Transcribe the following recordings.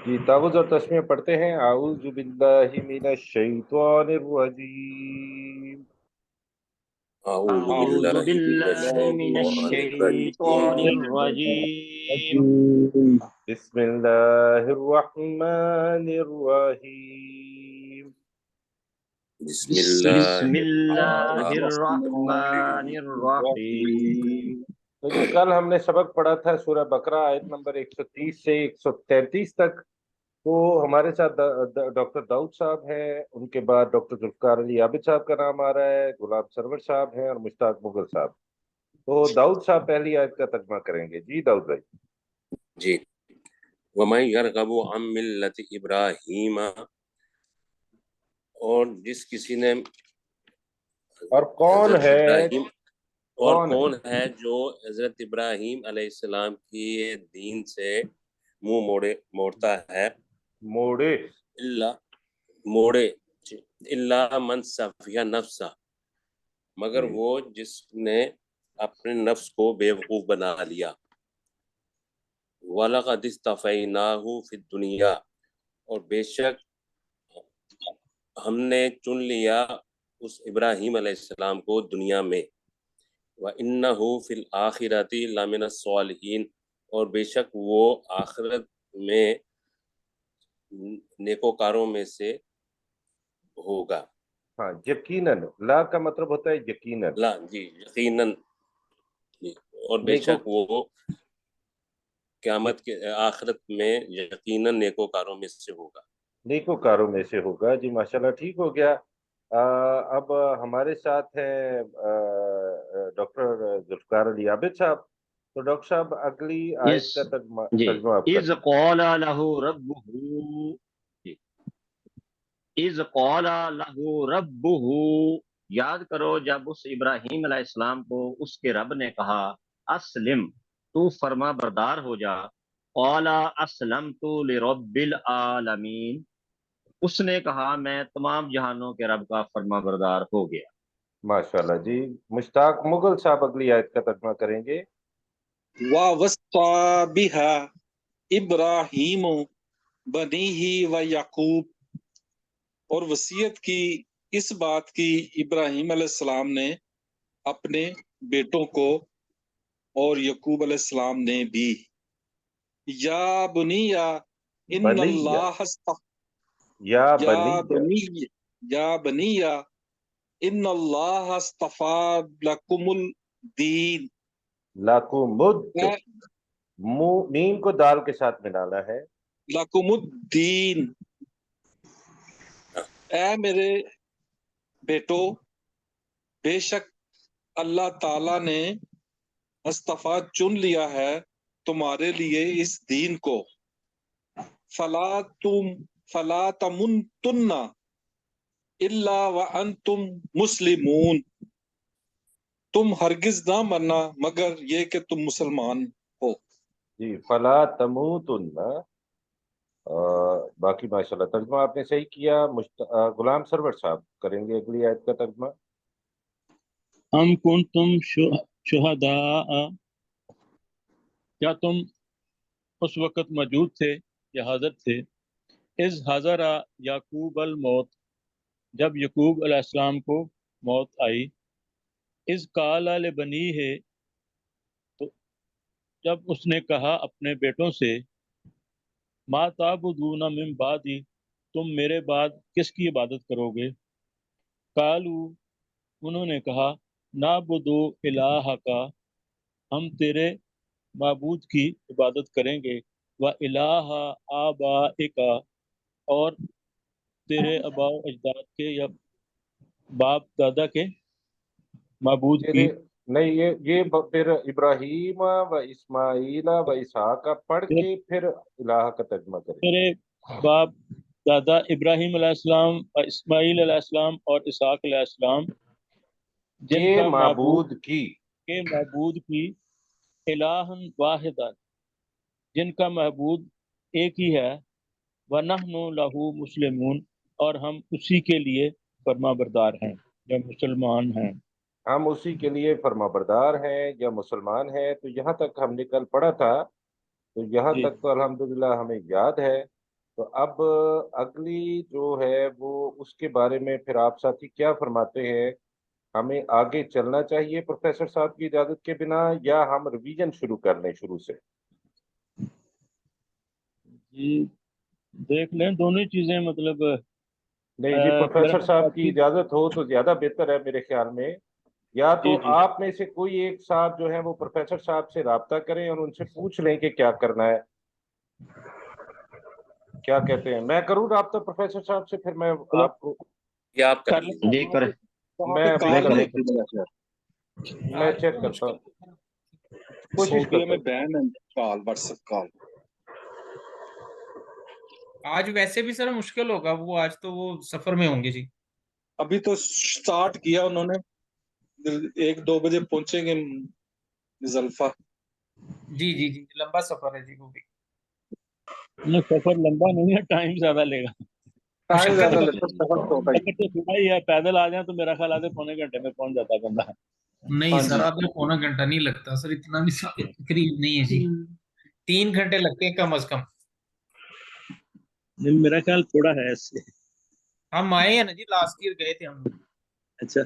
جی तावुज़ और तस्मीह पढ़ते हैं। आऊज़ु बिल्लाहि मिनश शैतानिर रजीम। أعوذ أعوذ بالله من بالله من الشيطان الشيطان الرجيم الرجيم. बिस्मिल्लाहिर रहमानिर रहीम। بسم الله بسم الله الرحمن الرحمن الرحيم. तो जी कल हमने सबक पढ़ा था सूरह बकरा आयत नंबर 130 से 133 तक। तो हमारे साथ डॉक्टर दाऊद साहब हैं, उनके बाद डॉक्टर जुल्फकार अली आबिद साहब का नाम आ रहा है, गुलाब सरवर साहब हैं और मुश्ताक मुगल साहब। तो दाऊद साहब पहली आयत का तर्जमा करेंगे। जी दाऊद भाई। जी। वमन यरगबु अन मिल्लति इब्राहीम, और जिस किसी ने और कौन हजरत है? इब्राहिम और कौन है? कौन है जो हजरत इब्राहिम अलैहिस्सलाम की दीन से मुंह मोड़ता है। मोड़े। इल्ला मोड़े इल्ला मन सफिया नफ्सा, मगर जी। वो जिसने अपने नफ्स को बेवकूफ बना लिया। वलक़द इस्तफ़ैनाहु फ़िद दुनिया, और बेशक हमने चुन लिया उस इब्राहिम अलैहिस्सलाम को दुनिया में। व इन्नहु फ़िल आखिरति लमिनस सालिहीन, और बेशक वो आखिरत में नेकोकारों में से होगा। हाँ, यकीनन। ला का मतलब होता है यकीनन। ला जी, यकीनन जी। और नेको बेशक वो क़यामत के आखिरत में यकीनन नेकोकारों में से होगा। नेकोकारों में से होगा। जी माशाल्लाह, ठीक हो गया। अब हमारे साथ हैं डॉक्टर जुल्फकार अली आबिद साहब। तो डॉक्टर साहब अगली इस आयत का तर्जमा जी तर्जमा आप कर इज दीजिए। कौला लहू रब्बुहू। जी, इज कौला लहू रब्बुहू। याद करो जब उस इब्राहीम अलैहिस्सलाम को उसके रब ने कहा, अस्लिम, तू फर्मा बरदार हो जा। कौला अस्लम तू लिरब्बिल आलमीन, उसने कहा मैं तमाम जहानों के रब का फर्मा बरदार हो गया। माशाल्लाह जी। मुश्ताक मुगल साहब अगली आयत का तर्जमा करेंगे। वस्ता बिहा इब्राहीम बनीही व याकूब, और वसीयत की इस बात की इब्राहीम अलैहिस्सलाम ने अपने बेटों को और यकूब अलैहिस्सलाम ने भी। या बुनिया बनिया। इन्नल्लाह या या बनिया। बनी या बनिया इन्नल्लाह अस्तफा लकुमुल दीन। लाकुमुद। मीम को दाल के साथ मिलाना है। लकुमुद्दीन, ऐ मेरे बेटो, बेशक अल्लाह ताला ने अस्तफा चुन लिया है तुम्हारे लिए इस दीन को। फला तुम फला तमुन्ना इल्ला व अंतुम मुस्लिमून, तुम हरगिज ना मरना मगर ये कि तुम मुसलमान हो। जी फला तमूतुन्ना। बाकी माशाल्लाह तर्जमा आपने सही किया। गुलाम सरवर साहब करेंगे अगली आयत का तर्जमा। हम कुंतुम शुहदा, क्या तुम उस वक़्त मौजूद थे या हाज़िर थे। इज़ हज़रा याकूब अल मौत, जब यकूब अलैहिस्सलाम को मौत आई। इज़ काला ले बनी है, तो जब उसने कहा अपने बेटों से, मा ताबुदूना मिन बादी, तुम मेरे बाद किसकी इबादत करोगे। कालू, उन्होंने कहा, नाबुदु इलाहा का, हम तेरे माबूद की इबादत करेंगे। व इलाहा आबाइका, और तेरे अबाओ अजदाद के या बाप दादा के माबूद तेरे की। नहीं, फिर इब्राहीम व इस्माइला व इसहाक का पढ़ तेरे, के फिर इलाह का तर्जमा करें। तेरे बाप दादा इब्राहीम अलैहिस्सलाम, इस्माईल अलैहिस्सलाम और इसहाक अलैहिस्सलाम, के जिनका माबूद माबूद की। के माबूद की, इलाहन वाहिदा, जिनका महबूद एक ही है। व नहनु लहू मुस्लिमून, और हम उसी के लिए फर्मा बरदार हैं या मुसलमान हैं। हम उसी के लिए फर्माबरदार हैं या मुसलमान हैं। तो यहाँ तक हमने कल पढ़ा था। तो यहाँ जी तक तो अल्हम्दुलिल्लाह हमें याद है। تو اب اگلی جو ہے وہ اس کے بارے میں پھر آپ ساتھی کیا فرماتے ہیں؟ ہمیں آگے چلنا چاہیے پروفیسر صاحب کی اجازت کے بنا، یا ہم ریویژن شروع کر لیں شروع سے؟ جی دیکھ لیں دونوں چیزیں، مطلب نہیں جی، میرا پروفیسر خیال صاحب کی کافی اجازت ہو تو زیادہ بہتر ہے میرے خیال میں، یا تو جی جی آپ میں سے کوئی ایک صاحب جو ہے وہ پروفیسر صاحب سے رابطہ کریں اور ان سے پوچھ لیں کہ کیا کرنا ہے، کیا کہتے ہیں؟ میں کروں رابطہ پروفیسر صاحب سے، پھر میں چلو آپ کو یہ آپ کر کر لیں۔ لیجیے۔ جی کریں، وہاں میں پہ ابھی میں کال چیک کریں۔ نہیں ہوتی میرا خیال، میں چیک کرتا ہوں، کوشش سعودیہ کرتا میں ہوں۔ بین ہے کال، واٹس ایپ کال۔ آج ویسے بھی سر مشکل ہوگا، وہ آج تو وہ سفر میں ہوں گے جی۔ ابھی تو سٹارٹ کیا انہوں نے، 1-2 بجے پہنچیں گے مزدلفہ۔ جی جی جی، لمبا سفر ہے جی وہ بھی، نہیں، سفر لمبا نہیں ہے، ٹائم زیادہ لے گا۔ ٹائم مشقت زیادہ بہت لگتا ہے، سفر چھوٹا ہی۔ اگر تو صبح ہی ہے، پیدل آ جائیں تو میرا خیال آدھے پونے گھنٹے میں پہنچ جاتا ہے بندہ۔ نہیں ہاں سر، جی، آدھا پونا گھنٹہ نہیں لگتا سر، اتنا بھی قریب نہیں ہے جی، 3 گھنٹے لگتے ہیں کم از کم۔ نہیں، میرا خیال تھوڑا ہے اس سے۔ ہم آئے ہیں نا جی، لاسٹ ایئر گئے تھے ہم اچھا،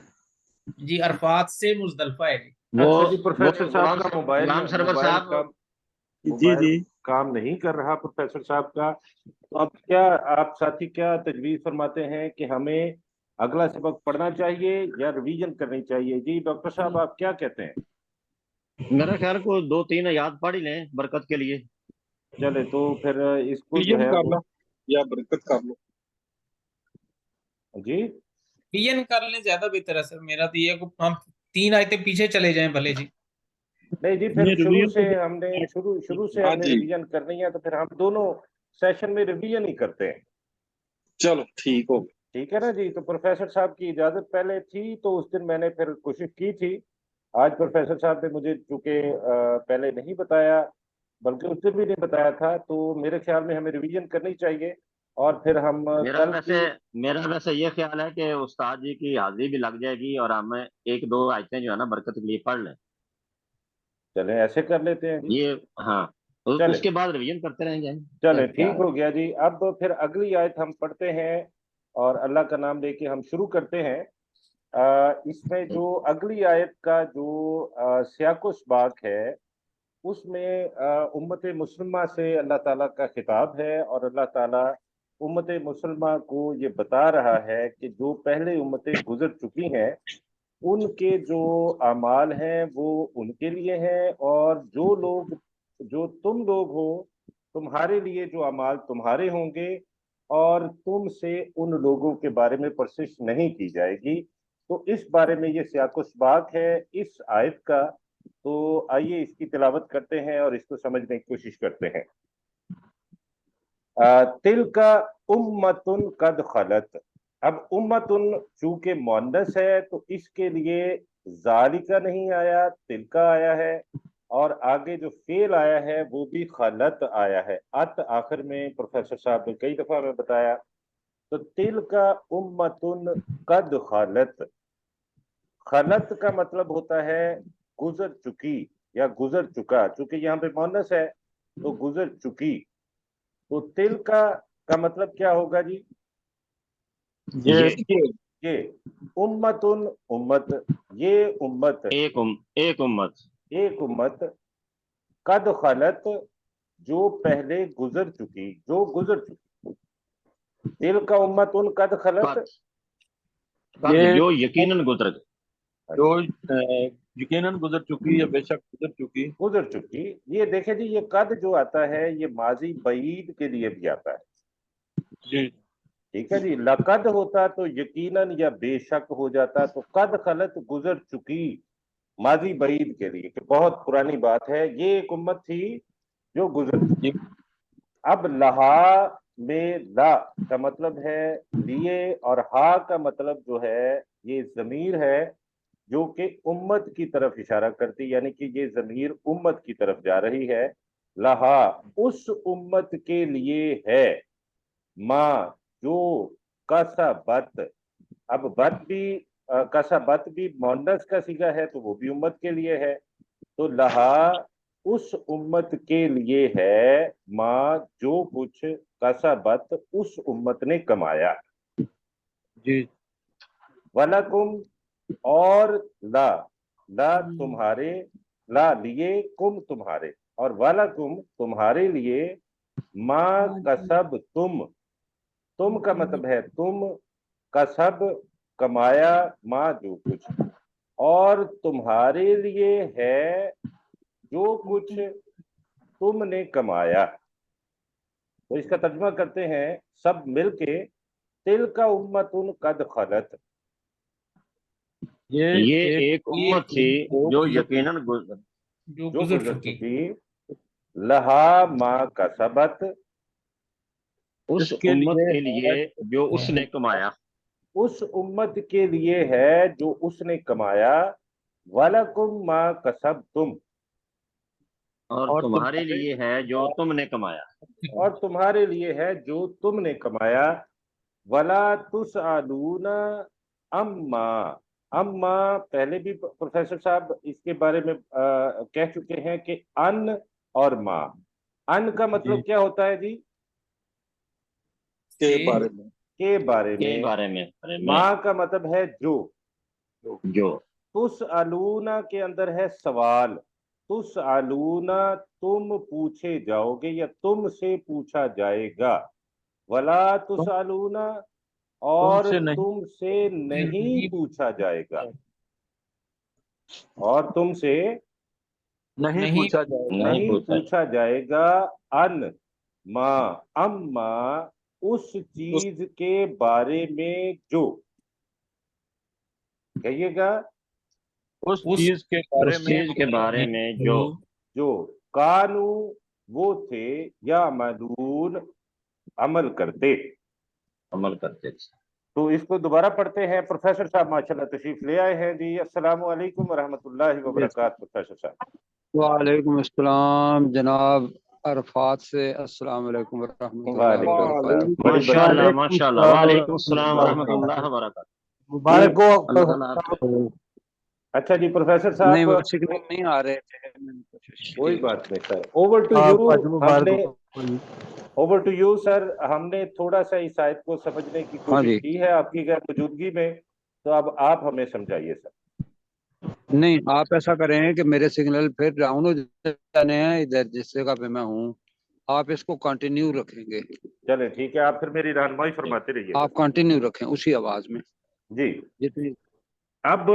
جی، عرفات سے مزدلفہ ہے جی۔ وہ اچھا جی، پروفیسر صاحب کا غلام سرور موبائل صاحب، کا جی موبائل جی کام نہیں کر رہا پروفیسر صاحب کا، تو اب کیا آپ ساتھی کیا تجویز فرماتے ہیں کہ ہمیں اگلا سبق پڑھنا چاہیے یا ریویژن کرنی چاہیے؟ جی ڈاکٹر صاحب آپ کیا کہتے ہیں؟ میرا خیال کو 2-3 آیات پڑھ ہی لیں برکت کے لیے۔ چلے تو پھر اس کو جو پیم ہے کر لو یا برکت کر لو۔ جی پین کر لیں زیادہ بہتر ہے سر، میرا تو یہ ہے کہ ہم 3 آیتیں پیچھے چلے جائیں بھلے جی۔ نہیں جی، پھر نہیں، شروع ریویژن سے تو ہم نے شروع سے ہاں ہم نے جی، ریویژن کرنی ہے، تو پھر ہم دونوں سیشن میں ریویژن ہی کرتے ہیں، چلو ٹھیک ہو گیا۔ ٹھیک ہے نا جی؟ تو پروفیسر صاحب کی اجازت پہلے تھی تو اس دن میں نے پھر کوشش کی تھی، آج پروفیسر صاحب نے مجھے چونکہ پہلے نہیں بتایا، بلکہ اس دن بھی نہیں بتایا تھا، تو میرے خیال میں ہمیں ریویژن کرنی چاہیے، اور پھر ہم کل کی میرا ویسے یہ خیال ہے کہ استاد جی کی حاضری بھی لگ جائے گی اور ہم 1-2 آیتیں جو ہے نا برکت کے لیے پڑھ لیں، چلیں ایسے کر لیتے ہیں جی، یہ ہاں، چلیں اس کے بعد ریویژن کرتے رہیں گے۔ چلیں کیا ٹھیک ہو گیا جی۔ اب پھر اگلی آیت ہم پڑھتے ہیں اور اللہ کا نام لے کے ہم شروع کرتے ہیں۔ اس میں جو اگلی آیت کا جو سیاق و سباق ہے، اس میں امت مسلمہ سے اللہ تعالیٰ کا خطاب ہے، اور اللہ تعالیٰ امت مسلمہ کو یہ بتا رہا ہے کہ جو پہلے امتیں گزر چکی ہیں ان کے جو اعمال ہیں وہ ان کے لیے ہیں، اور جو تم لوگ ہو تمہارے لیے جو اعمال تمہارے ہوں گے، اور تم سے ان لوگوں کے بارے میں پرسش نہیں کی جائے گی۔ تو اس بارے میں یہ سیاق و سباق ہے اس آیت کا، تو آئیے اس کی تلاوت کرتے ہیں اور اس کو سمجھنے کی کوشش کرتے ہیں۔ تلک امتن قد خلت، اب امتن چونکہ مؤنث ہے تو اس کے لیے ذالک نہیں آیا، تلک آیا ہے، اور آگے جو فعل آیا ہے وہ بھی خلت آیا ہے، ات آخر میں پروفیسر صاحب نے کئی دفعہ میں بتایا۔ تو تلک امتن قد خلت، خلت کا مطلب ہوتا ہے گزر چکی یا گزر چکا، چونکہ یہاں پہ مؤنث ہے تو گزر چکی۔ تو تل کا مطلب کیا ہوگا جی؟ یہ امتن امت، یہ امت ایک امت، ایک امت، قد خلت جو پہلے گزر چکی، جو گزر چکی، تل کا امتن قد خلت، یہ جو یقیناً گزر گئے۔ جو یقیناً گزر چکی یا بے شک گزر چکی۔ یہ دیکھیں جی، یہ قد جو آتا ہے یہ ماضی بعید کے لیے بھی آتا ہے، جی ٹھیک ہے جی؟ لقد ہوتا تو یقیناً یا بے شک ہو جاتا، تو قد خلت گزر چکی ماضی بعید کے لیے کہ بہت پرانی بات ہے، یہ ایک امت تھی جو گزر چکی۔ اب لہا میں لا کا مطلب ہے لیے، اور ہا کا مطلب جو ہے یہ ضمیر ہے جو کہ امت کی طرف اشارہ کرتی، یعنی کہ یہ ضمیر امت کی طرف جا رہی ہے۔ لہا اس امت کے لیے ہے، ماں جو کسبت، اب بت بھی کسبت بھی مؤنث کا صیغہ ہے تو وہ بھی امت کے لیے ہے، تو لہا اس امت کے لیے ہے، ماں جو کچھ कसबत, उस उम्मत ने कमाया। जी वलकुम, और ला, ला तुम्हारे, ला लिए, कुम तुम्हारे, और वलकुम तुम्हारे लिए, मा कसब तुम का मतलब है तुम, कसब कमाया, मा जो कुछ, और तुम्हारे लिए है जो कुछ तुमने कमाया। तो इसका तर्जुमा करते हैं सब मिलके, तिल का उम्मतुन कद खलत, ये एक उम्मत थी जो यकीनन जो जो गुजर गुजर चुकी। चुकी, लहा मा कसबत, उस उसके उम्मत लिए के लिए जो उसने कमाया, उस उम्मत के लिए है जो उसने कमाया। वलकुम मा कसब तुम, और तुम्हारे लिए है जो तुमने कमाया। और तुम्हारे लिए है जो तुमने कमाया। वला तुसअलूना अम्मा, अम्मा पहले भी प्रोफेसर साहब इसके बारे में कह चुके हैं कि अन और माँ। अन का मतलब क्या होता है जी? के बारे में, के बारे के में। बारे में माँ का मतलब है जो। जो तुसअलूना के अंदर है सवाल, तुसअलूना तुम पूछे जाओगे या तुमसे पूछा जाएगा। वला तुसअलूना, और तुमसे नहीं पूछा जाएगा, और तुमसे नहीं पूछा जाएगा। नहीं नहीं पूछा। पूछा जाएगा। अन माँ, अम्मा उस चीज के बारे में जो, कहिएगा, उस चीज के बारे उस चीज के बारे में जो कानू वो थे, या मलून अमल करते। अमल करते थे। तो इसको दोबारा पढ़ते हैं। प्रोफेसर साहब माशाल्लाह तशरीफ ले आए हैं जी। अस्सलामु अलैकुम वरहमतुल्लाहि वबरकातुहू। प्रोफेसर साहब। वालेकुम अस्सलाम जनाब अरफात से, अस्सलाम वालेकुम वरहमतुल्लाहि वबरकातुहू। माशाल्लाह माशाल्लाह, वालेकुम अस्सलाम वरहमतुल्लाह वबरकातुहू। मुबारक हो। अच्छा जी प्रोफेसर नहीं वो साहब, सिग्नल नहीं आ रहे थे, मैंने कोशिश की। कोई बात नहीं सर। Over to you. हमने ओवर टू यू सर, हमने थोड़ा सा इस आयत को समझने की हाँ कोशिश जी। की है आपकी गैर मौजूदगी में, तो अब आप हमें समझाइए सर। नहीं आप ऐसा करें कि मेरे सिग्नल फिर डाउन हो जाने हैं इधर जिस जगह पे मैं हूँ, आप इसको कंटिन्यू रखेंगे। चले ठीक है, आप फिर मेरी रहनुमाई फरमाते रहिए। आप कंटिन्यू रखें उसी आवाज में जी। जितनी। अब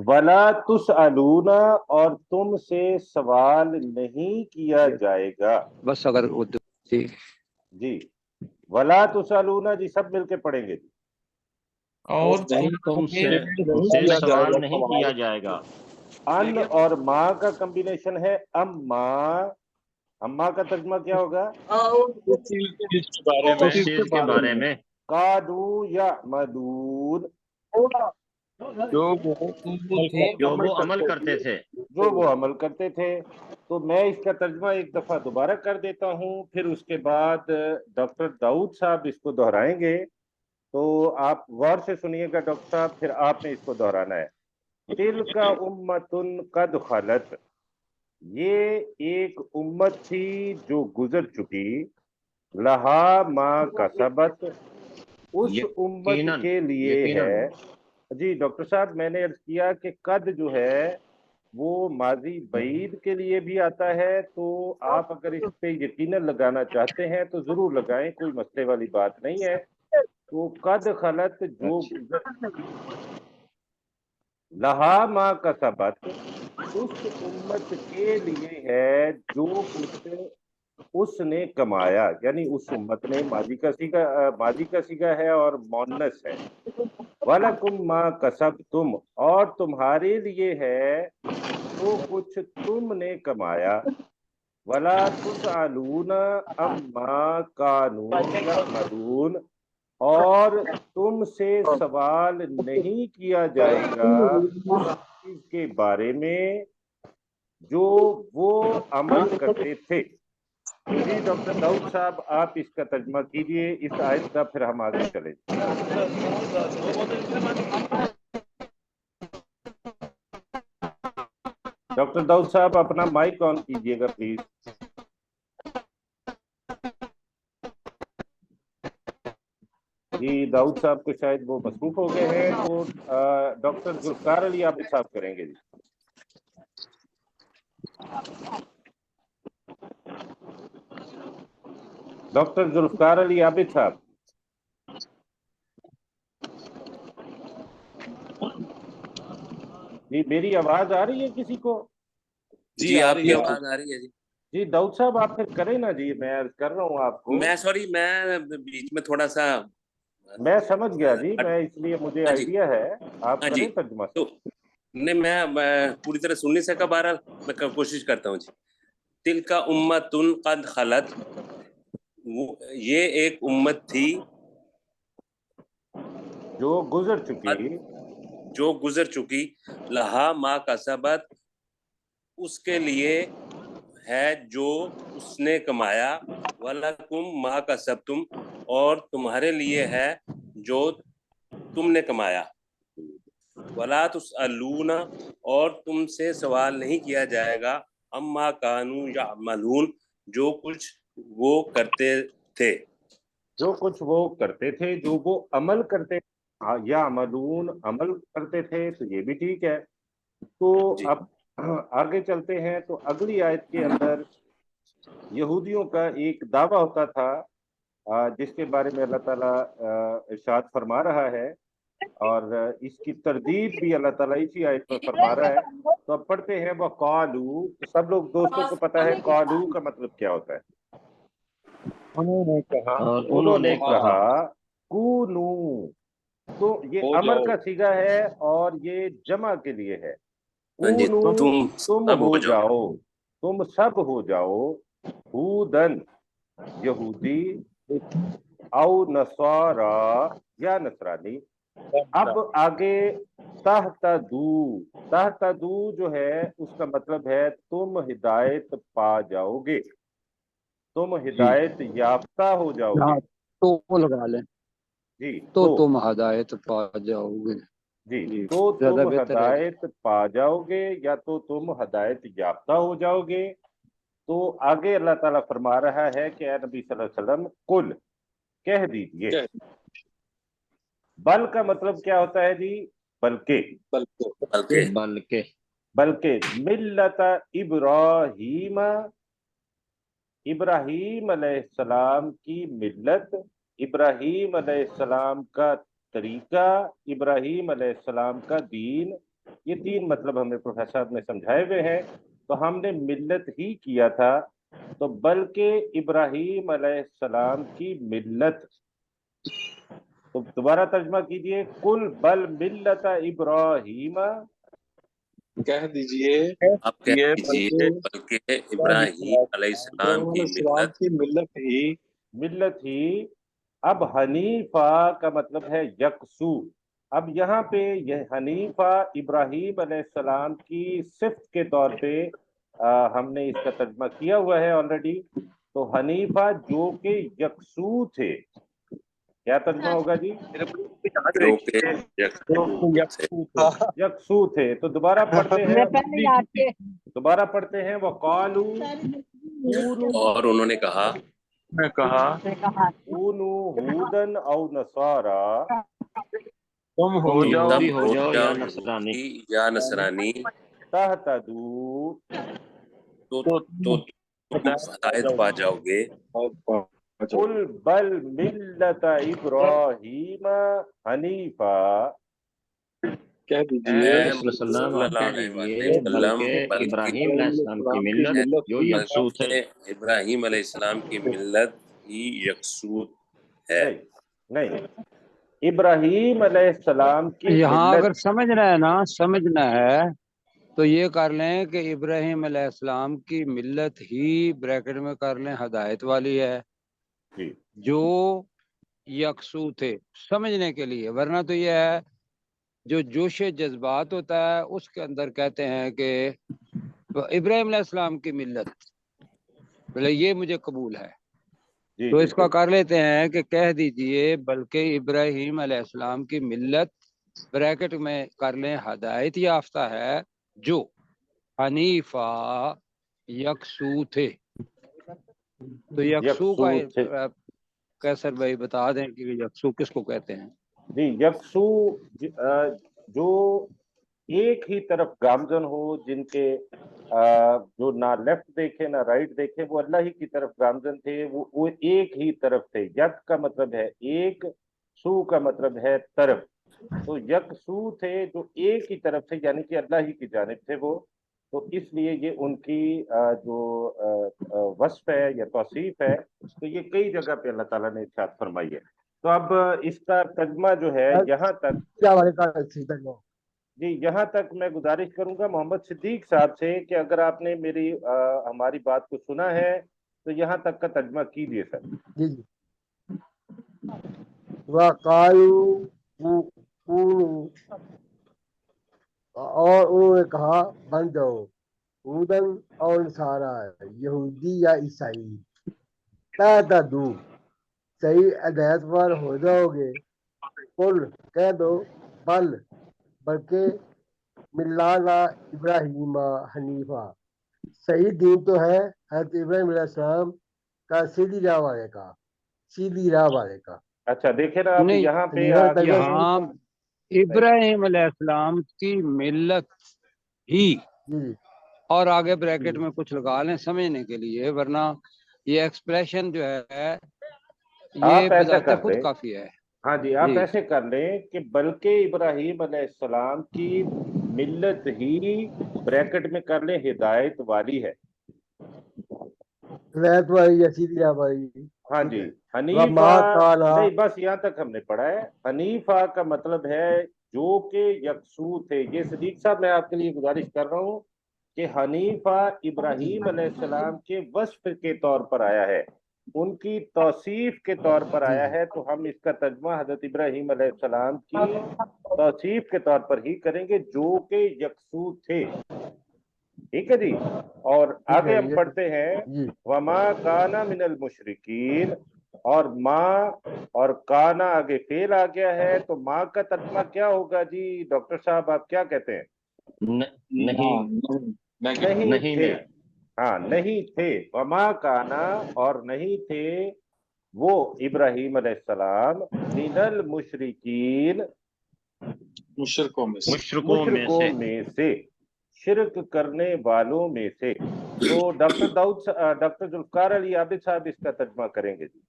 वला तुसअलूना, और तुमसे सवाल नहीं किया जाएगा। बस अगर वो ठीक। जी, वला तुसअलूना जी सब मिलके पढ़ेंगे जी। और तुमसे सवाल नहीं किया जाएगा। अन और माँ का कॉम्बिनेशन है अम्मा। अम्मा का तर्जुमा क्या होगा? उस चीज के बारे उस चीज के बारे में कादू या मदून, जो वो अमल करते थे। जो वो अमल करते थे। तो मैं इसका तर्जुमा एक दफा दोबारा कर देता हूँ, फिर उसके बाद डॉक्टर दाऊद साहब इसको दोहराएंगे। तो आप गौर से सुनिएगा डॉक्टर साहब, फिर आपने इसको दोहराना है। तिल का उम्मतुन कद खलत, ये एक उम्मत थी जो गुजर चुकी। लहा मा कसबत, उस उम्मत के लिए है। जी डॉक्टर साहब, मैंने अर्ज किया कि कद जो है वो माजी बईद के लिए भी आता है, तो आप अगर इस पे यकीनन लगाना चाहते हैं तो जरूर लगाएं, कोई मसले वाली बात नहीं है। तो कद खलत जो लहा मा कसबत, उस उम्मत के लिए है जो कुछ उसने कमाया, यानी उस उम्मत ने, माजी का सीगा है और मोन्नस है। वलकुम मा कसब तुम, और तुम्हारे लिए है तो कुछ तुमने कमाया। वला तुसअलूना अम्मा कानू यअमलून, और तुमसे सवाल नहीं किया जाएगा उस चीज के बारे में जो वो अमल करते थे। जी डॉक्टर दाऊद साहब, आप इसका तर्जुमा कीजिए इस आयत का, फिर हम आगे चले। डॉक्टर दाऊद साहब अपना माइक ऑन कीजिएगा प्लीज। जी दाऊद साहब को शायद वो मसरूफ हो गए हैं, तो डॉक्टर जुल्फकार अली आबिद साहब करेंगे जी। डॉक्टर जुल्फकार अली आबिद साहब। जी मेरी आवाज आ रही है किसी को? जी आ आपकी रही है। आवाज आ रही है जी। जी दाऊद साहब आप फिर करें ना जी, मैं अर्ज कर रहा हूँ आपको। मैं सॉरी, मैं बीच में थोड़ा सा मैं समझ गया जी, मैं इसलिए मुझे हाँ जी, आइडिया है, आप हाँ जी। करें तर्जुमा। तो नहीं, मैं पूरी तरह सुन नहीं सका, बहरहाल मैं कोशिश करता हूँ जी। तिल का उम्मतुन कद खलत, ये एक उम्मत थी जो गुजर चुकी, जो गुजर चुकी, लहा मा कसबत, उसके लिए है जो उसने कमाया, वलकुम मा कसबतुम, और तुम्हारे लिए है जो तुमने कमाया, वला तुसअलूना, और तुमसे सवाल नहीं किया जाएगा, अम्मा कानू यामलून, जो कुछ वो करते थे, जो कुछ वो करते थे, जो वो अमल करते, या अमलून अमल करते थे, तो ये भी ठीक है। तो जी। अब आगे चलते हैं, तो अगली आयत के अंदर यहूदियों का एक दावा होता था, जिसके बारे में अल्लाह ताला इरशाद फरमा रहा है, और इसकी तरदीद भी अल्लाह ताला इसी आयत में फरमा रहा है। तो अब पढ़ते हैं वो कालू, तो सब लोग दोस्तों को पता है कालू का मतलब क्या होता है। उन्होंने कहा, और उन्होंने कहा कूनू, तो ये हो अमर जाओ। का सीगा है और ये जमा के लिए है। हाँ जी, कूनू तुम तुम सब हो हो जाओ। जाओ, तुम सब हो जाओ, हूदन यहूदी, औ नसारा या नसरानी। अब आगे तहतदू जो है उसका मतलब है तुम हिदायत पा जाओगे, तुम हिदायत याफ्ता हो जाओगे। यहाँ तो लगा लें, जी तो तुम हदायत पा जाओगे। जी तो ज्यादा तुम बेहतर है। हदायत पा जाओगे या तो तुम हदायत याफ्ता हो जाओगे। तो आगे अल्लाह ताला फरमा रहा है कि ए नबी सल्लल्लाहु अलैहि वसल्लम कुल, कह दीजिए। बल का मतलब क्या होता है जी? बल्कि, बल्कि बल्कि बल्कि मिल्लत इब्राहीम, इब्राहीम अलैहिस्सलाम की मिल्लत, इब्राहीम अलैहिस्सलाम का तरीका, इब्राहीम अलैहिस्सलाम का दीन। ये तीन मतलब हमें प्रोफेसर साहब ने समझाए हुए हैं, तो हमने मिल्लत ही किया था। तो बल्कि इब्राहीम अलैहिस्सलाम की मिल्लत, तो दोबारा तर्जमा कीजिए, कुल बल मिल्लत इब्राहीम, कह दीजिए आप कह दीजिए बल्कि इब्राहीम अलैहिस्सलाम की इस्लाम मिल्लत, की मिल्लत ही। मिल्लत ही। अब हनीफा का मतलब है यकसू। अब यहाँ पे यह हनीफा इब्राहीम अलैहिस्सलाम की सिफ्त के तौर पे हमने इसका तर्जमा किया हुआ है ऑलरेडी। तो हनीफा जो के यकसू थे, क्या तर्जमा होगा जी? जो के यकसू थे। यकसू थे। तो दोबारा पढ़ते हैं, दोबारा पढ़ते हैं, वो कालू और उन्होंने कहा, कूनू हूदन औ नसारा, तुम हो तुम जाओ यहूदी हो जाओ या यहूदी नसरानी, या नसरानी, तहतदू, तो तुम हिदायत पा जाओगे। कुल बल मिल्लत इब्राहीम हनीफा, कह दीजिए सल्लल्लाहु आप कह दीजिए वसल्लम, बल्कि इब्राहीम बल्कि अलैहिस्सलाम की मिल्लत जो यकसू थे। इब्राहीम अलैहिस्सलाम की मिल्लत ही यकसू है। नहीं नहीं, इब्राहीम अलैहिस्सलाम की यहाँ मिल्लत। अगर समझना है तो ये कर लें कि इब्राहीम अलैहिस्सलाम की मिल्लत ही ब्रैकेट में कर लें हदायत वाली है, जी जो यकसू थे, समझने के लिए। वरना तो ये है जो जोश जज्बात होता है उसके अंदर कहते हैं कि इब्राहीम अलैहिस्सलाम की मिल्लत, बोले ये मुझे कबूल है। जी तो जी इसका कर लेते हैं कि कह दीजिए बल्कि इब्राहीम अलैहिस्सलाम की मिल्लत ब्रैकेट में कर लें हदायत याफ्ता है, जो हनीफा यकसू थे। तो यकसू यकसू थे। कैसर भाई बता दें कि यकसू किसको कहते हैं। जी, यकसू जो एक ही तरफ गामजन हो, जिनके जो ना लेफ्ट देखे ना राइट देखे, वो अल्लाह ही की तरफ गामजन थे, वो एक ही तरफ थे। यक का मतलब है एक, सू का मतलब है तरफ। तो यकसू थे जो एक ही तरफ थे, यानी कि अल्लाह ही की जानिब थे वो। तो इसलिए ये उनकी जो वस्फ है या तौसीफ है, तो ये कई जगह पे अल्लाह ताला ने इरशाद फरमाई है। तो अब इसका तर्जमा जो है यहाँ तक, जी यहाँ तक मैं गुजारिश करूंगा मोहम्मद सिद्दीक साहब से कि अगर आपने मेरी हमारी बात को सुना है तो यहाँ तक का तर्जमा कीजिए सर। जी जी। वकालू और उन्होंने कहा बन जाओ हुदन और नसारा, यहूदी या ईसाई, तादू सही हिदायत पर हो जाओगे। कुल कह दो बल बल्कि मिल्लाना इब्राहिम हनीफा, सही दीन तो है हज़रत इब्राहिम अलैहिस्सलाम का, सीधी राह वाले का, सीधी राह वाले का। अच्छा देखे ना आप नहीं, यहाँ पे यहाँ इब्राहिम अलैहिस्सलाम की मिल्लत ही, जी और आगे ब्रैकेट में कुछ लगा लें समझने के लिए, वरना ये एक्सप्रेशन जो है ये आप ऐसा बजाते कर खुद लें, काफी है। हाँ जी आप जी। ऐसे कर लें कि बल्कि इब्राहिम अलैहिस्सलाम की मिल्लत ही ब्रैकेट में कर लें हिदायत वाली है। हिदायत वाली या सीधी राह वाली। हाँ ठीक जी, है। हनीफा वमा काना, नहीं, बस यहाँ तक हमने पढ़ा है। हनीफा का मतलब है जो के यकसू थे। ये सदीक साहब मैं आपके लिए गुजारिश कर रहा हूँ कि हनीफा इब्राहिम अलैहिस्सलाम के वस्फ के तौर पर आया है, उनकी तौसीफ के तौर पर आया है। तो हम इसका तर्जुमा हजरत इब्राहिम अलैहिस्सलाम की तौसीफ के तौर पर ही करेंगे, जो के यकसू थे। ठीक है जी। और आगे हम पढ़ते हैं वमा काना मिनल मुशरिकीन, और माँ और काना आगे फेल आ गया है, तो माँ का तर्जुमा क्या होगा जी? डॉक्टर साहब आप क्या कहते हैं? नहीं थे। हाँ नहीं थे, वमा काना और नहीं थे वो इब्राहिम अलैहिस्सलाम मिनल मुशरिकीन, मुशरकों में से, मुशरकों में से, शिरक करने वालों में से। तो डॉक्टर जुल्फकार अली आबिद साहब इसका तर्जुमा करेंगे जी।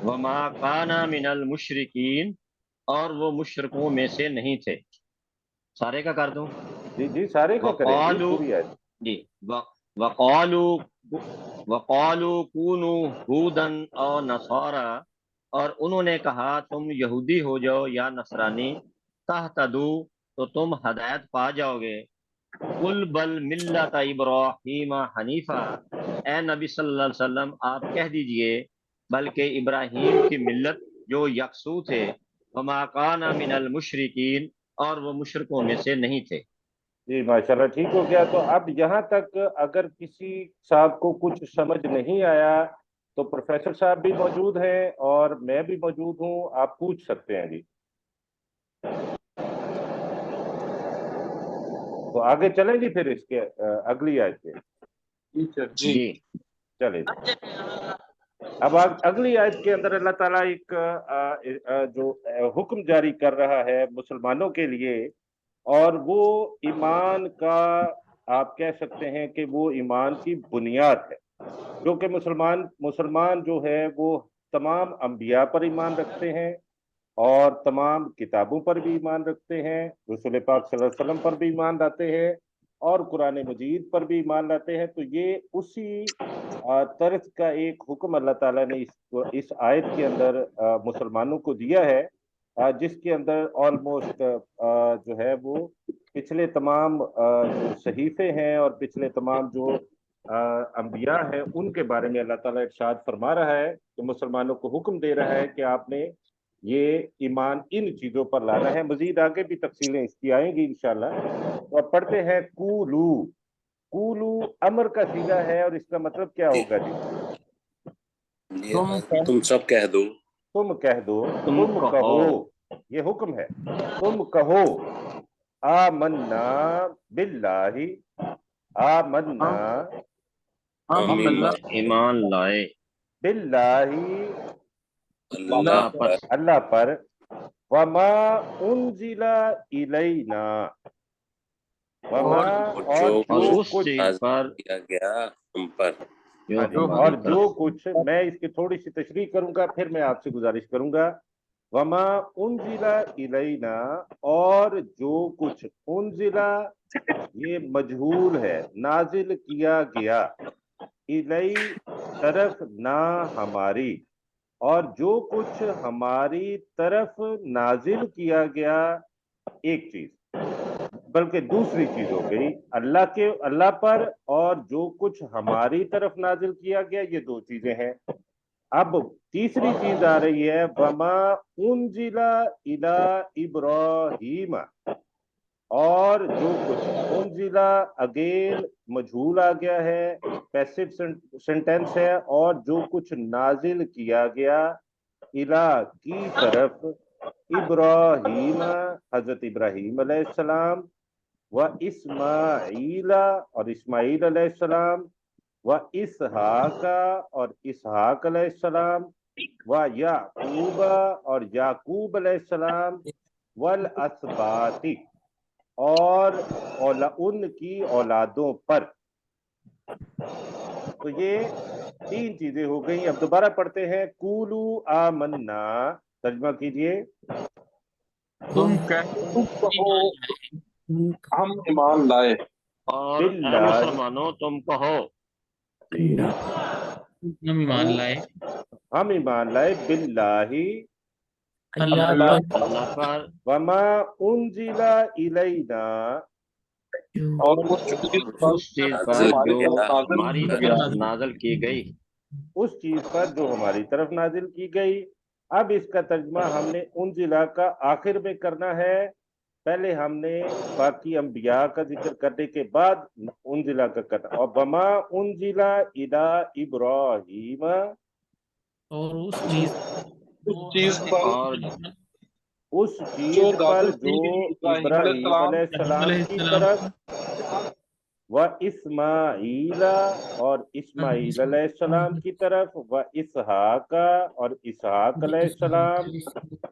वमा काना मिनल मुशरिकीन, और वो मुशरकों में से नहीं थे। सारे का कर दूं? जी जी सारे का करें जी, पूरी आयत जी। वक़ालू कूनू हुदन और नसारा, और उन्होंने कहा तुम यहूदी हो जाओ या नसरानी, तहतदू तो तुम हदायत पा जाओगे। कुल बल मिल्लत इब्राहीम हनीफा, ए नबी सल्लल्लाहु अलैहि वसल्लम आप कह दीजिए बल्कि इब्राहीम की मिल्लत जो यकसू थे, वमा काना मिनल मुशरिकीन, और वो मुशरकों में से नहीं थे। जी माशाल्लाह, ठीक हो गया। तो अब यहाँ तक अगर किसी साहब को कुछ समझ नहीं आया तो प्रोफेसर साहब भी मौजूद हैं और मैं भी मौजूद हूँ, आप पूछ सकते हैं जी। तो आगे चलें जी फिर इसके अगली आयत पे। जी चले जी। अब अगली आयत के अंदर अल्लाह ताला एक जो हुक्म जारी कर रहा है मुसलमानों के लिए, और वो ईमान का, आप कह सकते हैं कि वो ईमान की बुनियाद है। जो कि मुसलमान जो है वो तमाम अंबिया पर ईमान रखते हैं और तमाम किताबों पर भी ईमान रखते हैं, रसूल पाक सल्लल्लाहु अलैहि वसल्लम पर भी ईमान लाते हैं और कुरान मजीद पर भी ईमान लाते हैं। तो ये उसी तर्ज का एक हुक्म अल्लाह ताला ने इस आयत के अंदर मुसलमानों को दिया है, जिसके अंदर ऑलमोस्ट जो है वो पिछले तमाम जो सहीफे हैं और पिछले तमाम जो अंबिया है उनके बारे में अल्लाह ताला इरशाद फरमा रहा है कि मुसलमानों को हुक्म दे रहा है कि आपने ये ईमान इन चीजों पर लाना है। मजीद आगे भी तफसीलें इसकी आएंगी इंशाल्लाह। तो अब पढ़ते हैं कूलू। कूलू अमर का सीगा है और इसका मतलब क्या होगा जी? तुम सब कह दो, तुम कह दो, तुम कहो, ये हुक्म है। तुम कहो आमन्ना बिल्लाही, आमन्ना ईमान लाए बिल्लाही अल्लाह पर अल्लाह पर वमा उनजिला इलैना वमा जो और और जो उस कुछ चीज नाज़िल पर किया गया हम पर। जो हाँ जी, हमारी और जो तरफ कुछ, मैं इसकी थोड़ी सी तशरीह करूंगा फिर मैं आपसे गुजारिश करूंगा। वमा उनजिला इलैना, और जो कुछ, उनजिला ये मजहूल है, नाजिल किया गया, इलई तरफ ना हमारी, और जो कुछ हमारी तरफ नाजिल किया गया, एक चीज, बल्कि दूसरी चीज हो गई अल्लाह पर, और जो कुछ हमारी तरफ नाजिल किया गया, ये दो चीजें हैं। अब तीसरी चीज आ रही है, वमा उनजिला इला इब्राहीम, और जो कुछ, उनजिला अगेन मजहूल आ गया है, पैसिव सेंटेंस है, और जो कुछ नाजिल किया गया, इला की तरफ, इब्राहीम हजरत इब्राहीम अलैहिस्सलाम, व इस्माईला और इस्माईल अलैहिस्सलाम, व इसहाका और इसहाक अलैहिस्सलाम, व याकूबा और याकूब अलैहिस्सलाम, वल असबाती और उनकी औलादों पर। तो ये तीन चीजें हो गई। अब दोबारा पढ़ते हैं, कूलू आमन्ना, तर्जुमा कीजिए। तुम कहो हम ईमान लाए। और ए बिल्लाह, मुसलमानों तुम कहो हम ईमान लाए हम ईमान लाए, बिल्लाही अल्लाह अल्लाह पर, अल्लाह पर, वमा उनजिला इलैना, और उस चीज और पर उस चीज जो पर हमारी जो तरफ नाज़िल हमारी किया तरफ गया। नाजल की गई। उस चीज पर जो हमारी तरफ नाजिल की गई। अब इसका तर्जुमा हमने उनजिला का आखिर में करना है। पहले हमने बाकी अंबिया का जिक्र करने के बाद उनजिला का करना, और वमा उनजिला इला इब्राहीम, और उस चीज उस चीज पर और उस जो चीज पर नाज़िल जो की गई इब्राहीम इब्राहीम अलैहिस्सलाम की तरफ, व इस्माईला और इस्माईल अलैहिस्सलाम की तरफ, व इसहाका और इसहाक अलैहिस्सलाम,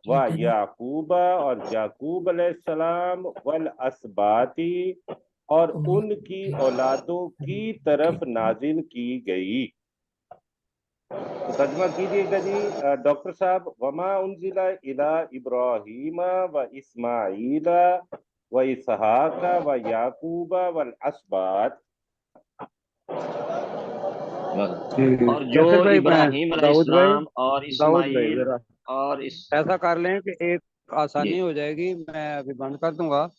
व याकूबा और याकूब अलैहिस्सलाम, वल असबाती और उनकी औलादों की तरफ नाजिल की गई। तो तर्जुमा कीजिएगा जी डॉक्टर साहब। वमा उनजिला इला इब्राहीम व इस्माईला व इसहाका व याकूबा वल असबात। और जो कैसर भाई, मैं इब्राहीम दाऊद भाई, अलैहिस्सलाम और दाऊद भाई इस्माइल जरा और इस ऐसा कर लें कि एक आसानी जी हो जाएगी, मैं अभी बंद कर दूंगा।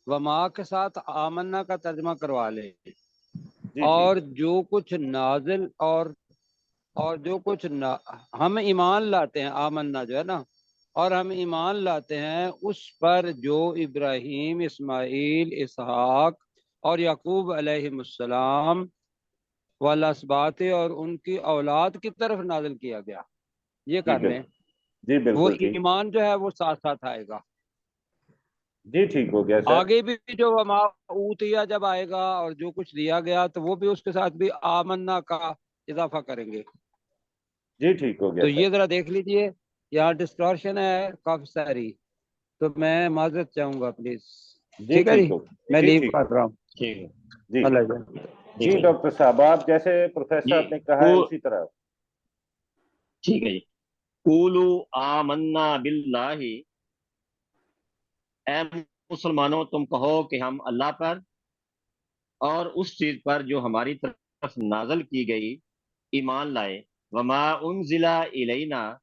वमा के साथ आमन्ना का तर्जमा करवा लें, जी जी और जो कुछ नाजिल और जो कुछ हम ईमान लाते हैं, आमन्ना जो है ना, और हम ईमान लाते हैं उस पर जो इब्राहीम, इस्माइल, इसहाक और याकूब अलैहिमुस्सलाम वल असबाते और उनकी औलाद की तरफ नाजिल किया गया। ये जी कर लें, जी, वो बिल्कुल ठीक। ईमान जो है वो साथ साथ आएगा। जी ठीक हो गया सर। आगे भी जो वमा ऊतिया जब आएगा और जो कुछ दिया गया, तो वो भी उसके साथ भी आमन्ना का इजाफा करेंगे। जी ठीक हो गया तो सर। ये जरा देख लीजिए, यहाँ डिस्टॉर्शन है काफी सारी, तो मैं माजरत चाहूंगा प्लीज। जी ठीक है ठीक जी, हो। मैं जी लीव ठीक। कर रहा हूँ। ठीक है, जी अल्लाह जाने। ठीक जी है डॉक्टर साहब, आप जैसे प्रोफेसर जी ने कहा है को उसी तरह। ठीक है जी। कूलू आमन्ना बिल्लाहि, ए मुसलमानों तुम कहो कि हम अल्लाह पर और उस चीज पर जो हमारी तरफ नाजल की गई ईमान लाए। वमा उनजिला इलैना,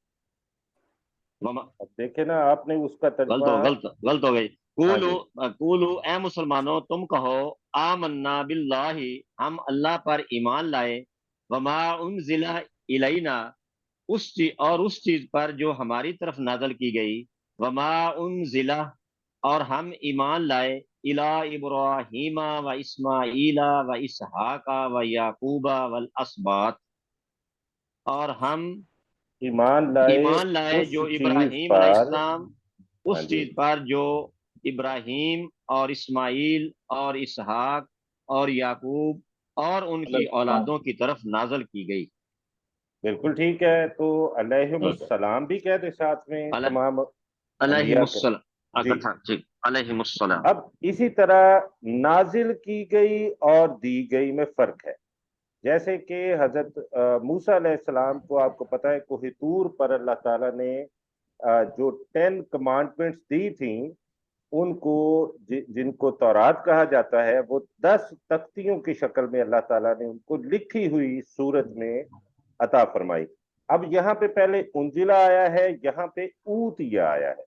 वमा अब देखे ना, आपने उसका तर्जुमा। गलत हो गई। हाँ कूलू जी। कूलू ए मुसलमानों तुम कहो आमन्ना बिल्लाहि, हम अल्लाह पर ईमान लाए। वमा उनजिला इलैना, उस चीज पर जो हमारी तरफ नाजल की गई। वमा उनजिला, और हम ईमान लाए इला इब्राहीमा व इस्माईला व इसहाका व याकूबा वल असबात, और हम ईमान लाए ईमान लाए उस जो चीज इब्राहीम पर। अलैहिस्सलाम, हाँ उस जी। चीज पर जो इब्राहीम और इस्माइल और इसहाक और याकूब और उनकी औलादों की तरफ नाजल की गई। बिल्कुल ठीक है। तो अलैहिमुस्सलाम भी कह दे साथ में तमाम अंबिया अलैहिमुस्सलाम जी। जी, अलैहिमुस्सलाम। अब इसी तरह नाजिल की गई और दी गई में फर्क है। जैसे कि हजरत मूसा अलैहिस्सलाम को आपको पता है कोह तूर पर अल्लाह ताला ने जो 10 कमांडमेंट्स दी थी उनको जिनको तौरात कहा जाता है वो 10 तख्तियों की शक्ल में अल्लाह ताला ने उनको लिखी हुई सूरत में अता फरमाई। अब यहाँ पे पहले उंजिला आया है, यहाँ पे ऊतिया आया है।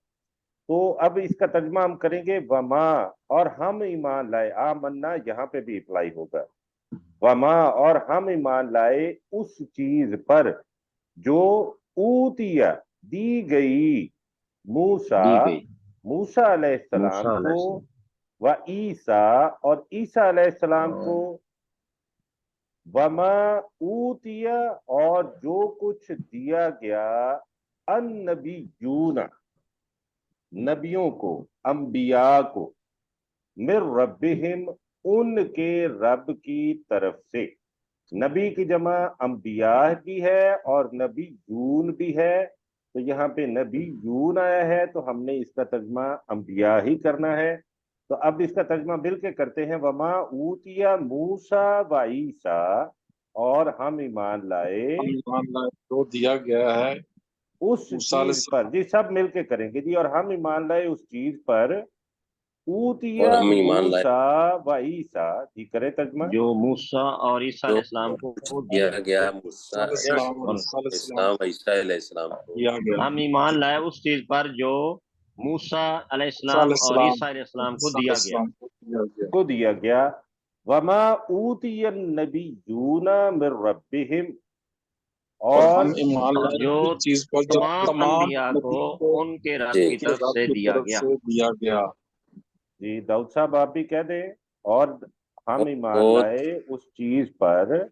तो अब इसका तर्जुमा हम करेंगे वमा, और हम ईमान लाए। आमन्ना यहाँ पे भी अप्लाई होगा। वमा, और हम ईमान लाए उस चीज पर जो ऊतिया दी गई मूसा दी गई मूसा अलैहिस्सलाम मूसा को, अलैहिस्सलाम व ईसा और ईसा अलैहिस्सलाम को, वमा ऊतिया और जो कुछ दिया गया अन नबीयूना नबियों को, अंबिया को, मिर रब्बिहिम उनके रब की तरफ से। नबी की जमा अंबिया की है और नबीयून भी है। तो यहाँ पे नबीयून आया है तो हमने इसका तर्जुमा अंबिया ही करना है। तो अब इसका तर्जुमा मिलके करते हैं। वमा ऊतिया मूसा व ईसा, और हम ईमान लाए जो दिया गया है उस मूसा चीज पर। जी सब मिलके करेंगे जी। और हम ईमान लाए उस चीज पर और ऊतिया हम ईमान लाए मूसा व ईसा। जी करें तर्जुमा। जो मूसा और ईसा जो अलैहिस्सलाम को दिया गया मूसा अलैहिस्सलाम और अलैहिस्सलाम व ईसा अलैहिस्सलाम को। दिया गया हम ईमान लाए उस चीज पर जो मूसा अलैहिस्सलाम और ईसा अलैहिस्सलाम को दिया गया। को दिया गया। वमा ऊतिया नबीयूना मिर रब्बिहिम, और और हम ईमान लाए जो उस चीज पर जो तमाम तमाम अंबिया को नबी को उनके रब जी। की तरफ रब से की दिया तरफ गया। से दिया गया। जी दाऊद साहब आप भी कह दें। और हम ईमान और लाए उस चीज पर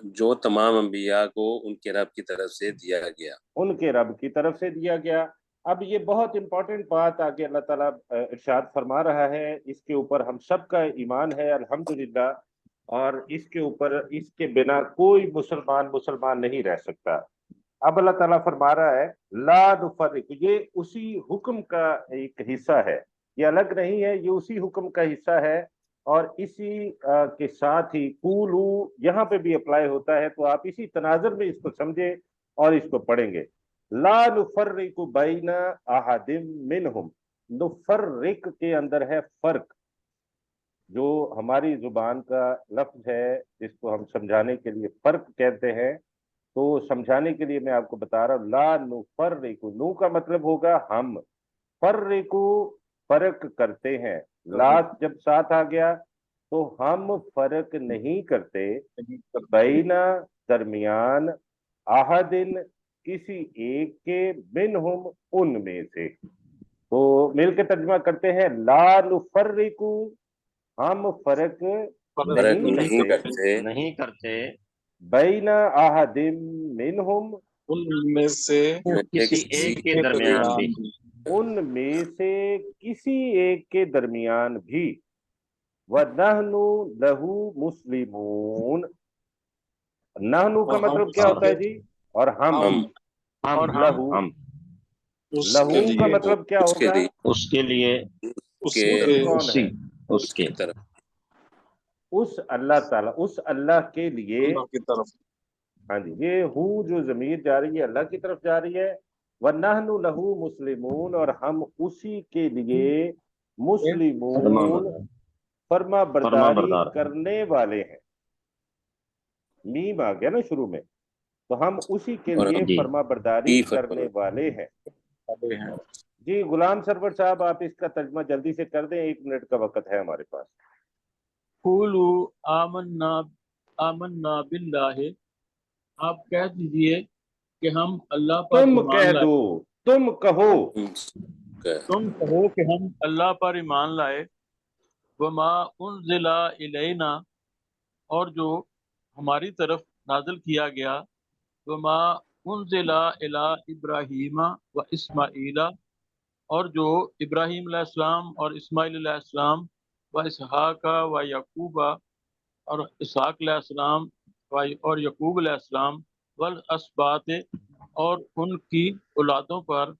जो तमाम अंबिया को उनके रब की तरफ से दिया गया। उनके रब की तरफ से दिया गया। अब ये बहुत इंपॉर्टेंट बात आगे अल्लाह ताला इरशाद फरमा रहा है। इसके ऊपर हम सब का ईमान है अल्हम्दुलिल्लाह, और इसके ऊपर इसके बिना कोई मुसलमान नहीं रह सकता। अब अल्लाह ताला फरमा रहा है ला नुफर्रिक, ये उसी हुक्म का एक हिस्सा है। ये अलग नहीं है, ये उसी हुक्म का हिस्सा है। और इसी के साथ ही कूलू यहाँ पे भी अप्लाई होता है। तो आप इसी तनाजुर में इसको समझे और इसको पढ़ेंगे। ला नुफर्रिकु बैना अहदिम मिनहुम, नुफर्रिक के अंदर है फर्क, जो हमारी जुबान का लफ्ज है जिसको हम समझाने के लिए फर्क कहते हैं। तो समझाने के लिए मैं आपको बता रहा हूँ ला नुफर्रिकु, नू का मतलब होगा हम, फर्रिकु फर्क करते हैं। ला जब साथ आ गया तो हम फर्क नहीं करते, बैना दरमियान, आहदिन किसी एक के, बिनहुम उनमें से। तो मिलकर तर्जुमा करते हैं ला नुफर्रिकु, हम फर्क फर्क नहीं करते बैना आहदिम मिनहुम, उनमें से किसी एक के दरमियान भी। उनमें से किसी एक के दरमियान भी। व नहनु लहू मुस्लिमून, नहनु का मतलब क्या होता है जी? और हम लहू, लहू का मतलब क्या उसके होगा? लिए उसके लिए कौन है? उसके तरफ उस अल्लाह ताला, उस अल्लाह के लिए। अल्लाह की तरफ। हाँ जी, ये हु जो जमीर जा रही है अल्लाह की तरफ जा रही है। व नहनु लहू मुस्लिमून, और हम उसी के लिए मुस्लिमून फर्मा बरदारी करने वाले हैं। मीम आ गया ना शुरू में, तो हम उसी के और लिए फर्मा बरदारी करने वाले हैं। हैं। जी गुलाम सरवर साहब आप इसका तर्जुमा जल्दी से कर दें, 1 मिनट का वक्त है हमारे पास। कुलू आमन्ना आमन्ना बिल्लाहि, आप कह दीजिए कि हम अल्लाह पर तुम ईमान कह लाए। दो, तुम कहो, तुम कहो कि हम अल्लाह पर ईमान लाए। वमा उनजिला इलैना, और जो हमारी तरफ नाजिल किया गया। वमा उनजिला इला इब्राहीमा व इस्माईला, और जो इब्राहीम अलैहिस्सलाम और इस्माईल अलैहिस्सलाम व इसहाका व याकूबा और इसहाक अलैहिस्सलाम اور یعقوب علیہ السلام والاسباط اور ان کی اولادوں پر